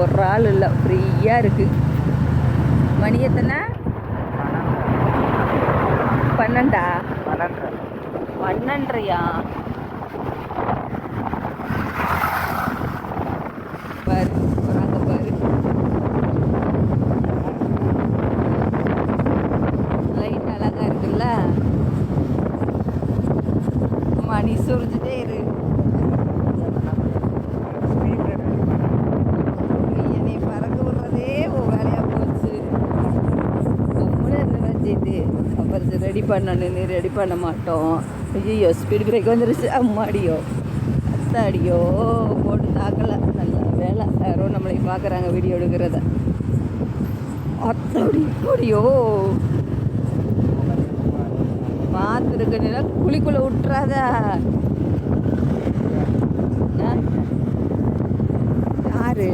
ஒரு ஆள் இல்லை, ஃப்ரீயாக இருக்குது. மணி எத்தனை? 12. 12:30. பாரு போகிறாங்க பாரு. லைட் அழகாக இருக்குல்ல. மணி சுரிஞ்சுட்டே இரு. என்னை பறக்க விடுறதே உன் வேலையாக போச்சு. இது அப்புறம் ரெடி பண்ணணும், ரெடி பண்ண மாட்டோம். ஐயோ ஸ்பீடு பிரேக் வந்துருச்சு. அம்மாடியோ அத்தாடியோ போட்டு தாக்கலை. நல்ல வேலை, யாரோ நம்மளை பார்க்குறாங்க வீடியோ எடுக்கிறத. அத்தாடி அப்படியோ பார்த்துருக்கா குழிக்குள்ளே விட்டுறாத. யாரு